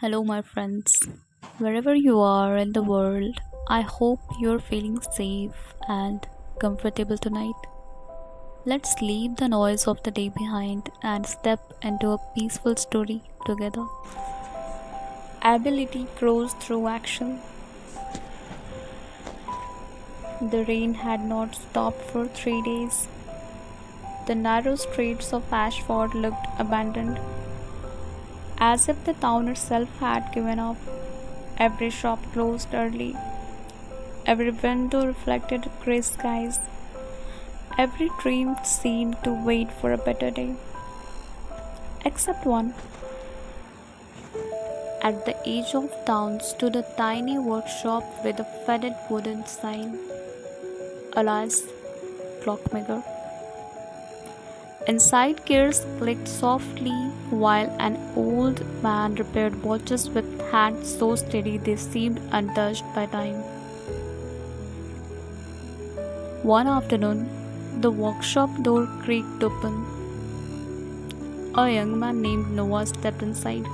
Hello, my friends. Wherever you are in the world, I hope you're feeling safe and comfortable tonight. Let's leave the noise of the day behind and step into a peaceful story together. Ability grows through action. The rain had not stopped for 3 days. The narrow streets of Ashford looked abandoned, as if the town itself had given up. Every shop closed early. Every window reflected grey skies. Every dream seemed to wait for a better day. Except one. At the edge of town stood a tiny workshop with a faded wooden sign, Alas, Clockmaker. Inside gears clicked softly while an old man repaired watches with hands so steady they seemed untouched by time. One afternoon, the workshop door creaked open. A young man named Noah stepped inside,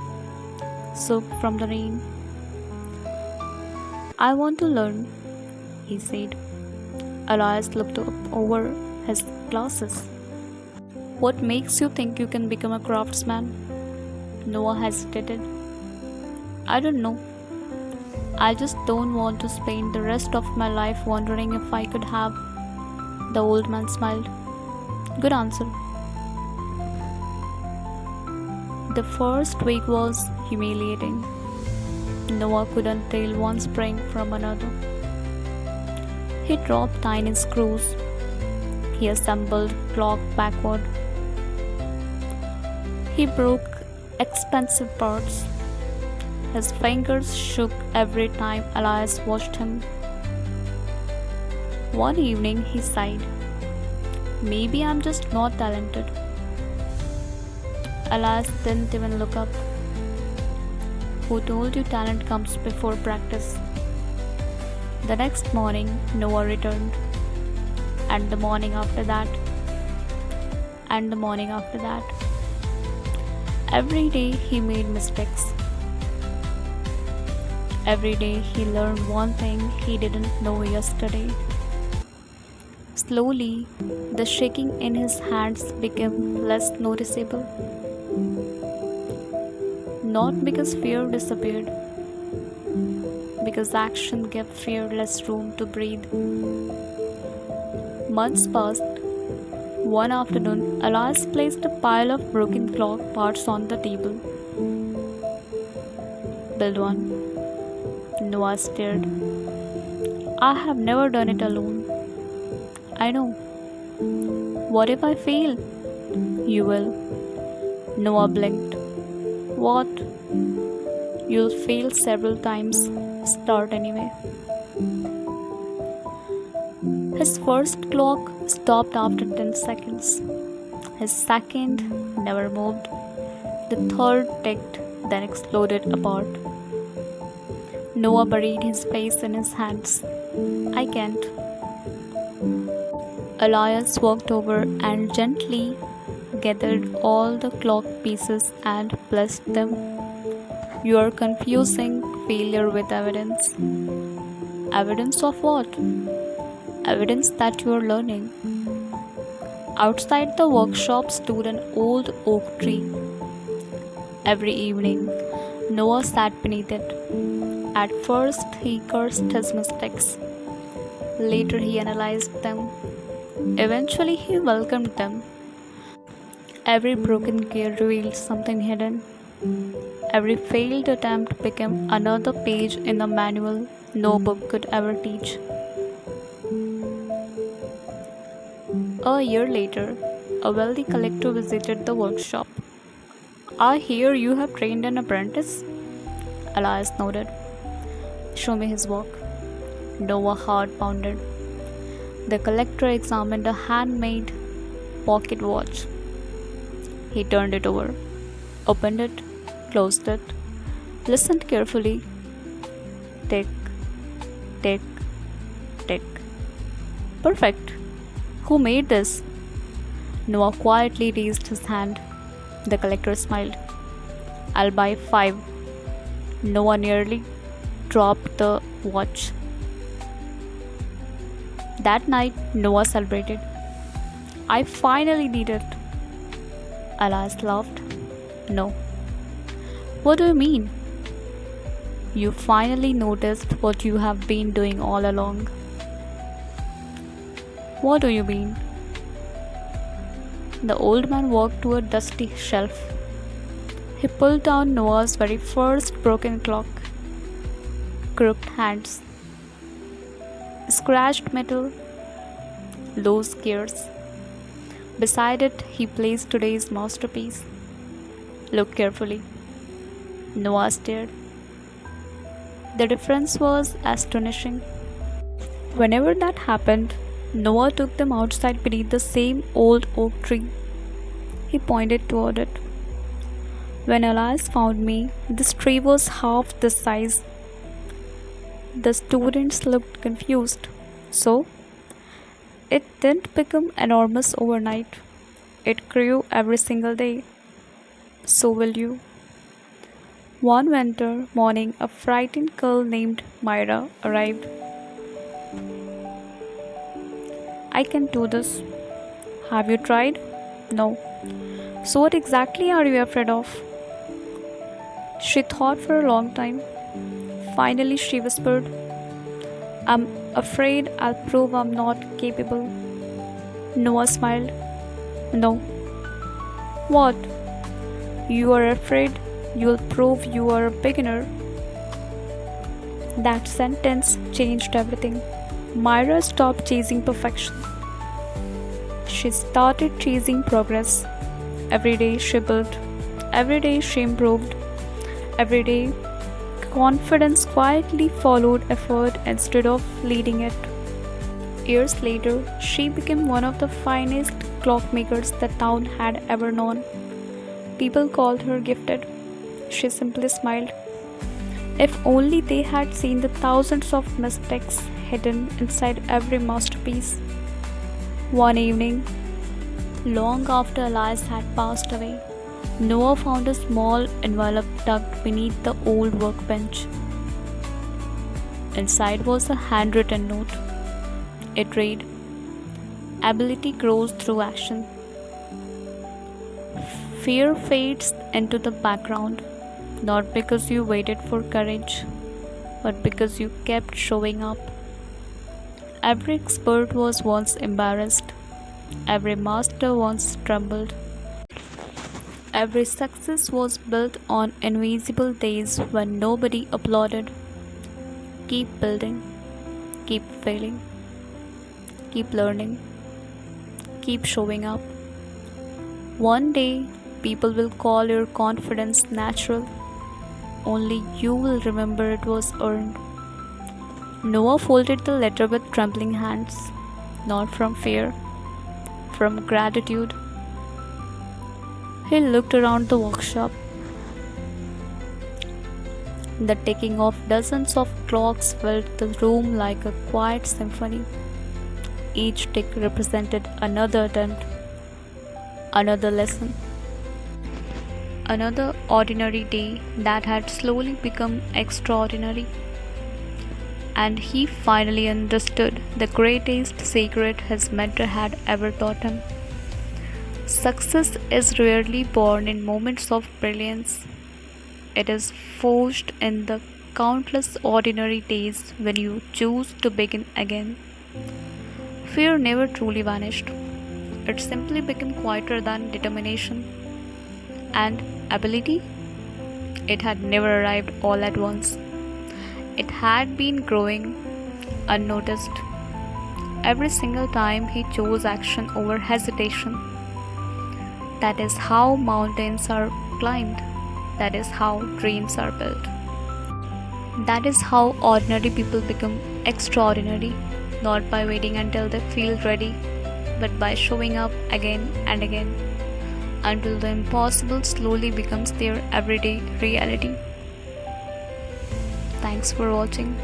soaked from the rain. I want to learn, he said. Elias looked up over his glasses. What makes you think you can become a craftsman? Noah hesitated. I don't know. I just don't want to spend the rest of my life wondering if I could have. The old man smiled. Good answer. The first week was humiliating. Noah couldn't tell one spring from another. He dropped tiny screws. He assembled clock backward. He broke expensive parts. His fingers shook every time Elias watched him. One evening he sighed. Maybe I'm just not talented. Elias didn't even look up. Who told you talent comes before practice? The next morning, Noah returned. And the morning after that. And the morning after that. Every day he made mistakes. Every day he learned one thing he didn't know yesterday. Slowly, the shaking in his hands became less noticeable. Not because fear disappeared, because action gave fear less room to breathe. Months passed. One afternoon, Elias placed a pile of broken clock parts on the table. Build one. Noah stared. I have never done it alone. I know. What if I fail? You will. Noah blinked. What? You'll fail several times. Start anyway. His first clock stopped after 10 seconds. His second never moved. The third ticked, then exploded apart. Noah buried his face in his hands. I can't. Elias walked over and gently gathered all the clock pieces and blessed them. You are confusing failure with evidence. Evidence of what? Evidence that you are learning. Outside the workshop stood an old oak tree. Every evening, Noah sat beneath it. At first, he cursed his mistakes. Later, he analyzed them. Eventually, he welcomed them. Every broken gear revealed something hidden. Every failed attempt became another page in the manual no book could ever teach. A year later, a wealthy collector visited the workshop. I hear you have trained an apprentice? Elias nodded. Show me his work. Noah's heart pounded. The collector examined a handmade pocket watch. He turned it over, opened it, closed it, listened carefully. Tick, tick, tick. Perfect. Who made this? Noah quietly raised his hand. The collector smiled. I'll buy 5. Noah nearly dropped the watch. That night, Noah celebrated. I finally did it. Elias laughed. No. What do you mean? You finally noticed what you have been doing all along. What do you mean? The old man walked to a dusty shelf. He pulled down Noah's very first broken clock. Crooked hands, scratched metal, loose gears. Beside it, he placed today's masterpiece. Look carefully. Noah stared. The difference was astonishing. Whenever that happened, Noah took them outside beneath the same old oak tree. He pointed toward it. When Elias found me, this tree was half this size. The students looked confused. So, it didn't become enormous overnight. It grew every single day. So will you. One winter morning, a frightened girl named Myra arrived. I can do this. Have you tried? No. So, what exactly are you afraid of? She thought for a long time. Finally, she whispered, I'm afraid I'll prove I'm not capable. Noah smiled. No. What? You are afraid you'll prove you are a beginner? That sentence changed everything. Myra stopped chasing perfection. She started chasing progress. Every day she built. Every day she improved. Every day, confidence quietly followed effort instead of leading it. Years later, she became one of the finest clockmakers the town had ever known. People called her gifted. She simply smiled. If only they had seen the thousands of mistakes hidden inside every masterpiece. One evening, long after Elias had passed away, Noah found a small envelope tucked beneath the old workbench. Inside was a handwritten note. It read, Ability grows through action. Fear fades into the background, not because you waited for courage, but because you kept showing up. Every expert was once embarrassed. Every master once trembled. Every success was built on invisible days when nobody applauded. Keep building, keep failing, keep learning, keep showing up. One day, people will call your confidence natural. Only you will remember it was earned. Noah folded the letter with trembling hands, not from fear, from gratitude. He looked around the workshop. The ticking of dozens of clocks filled the room like a quiet symphony. Each tick represented another attempt, another lesson, another ordinary day that had slowly become extraordinary. And he finally understood the greatest secret his mentor had ever taught him. Success is rarely born in moments of brilliance. It is forged in the countless ordinary days when you choose to begin again. Fear never truly vanished. It simply became quieter than determination. And ability? It had never arrived all at once. It had been growing unnoticed. Every single time he chose action over hesitation. That is how mountains are climbed. That is how dreams are built. That is how ordinary people become extraordinary, not by waiting until they feel ready, but by showing up again and again, until the impossible slowly becomes their everyday reality. Thanks for watching.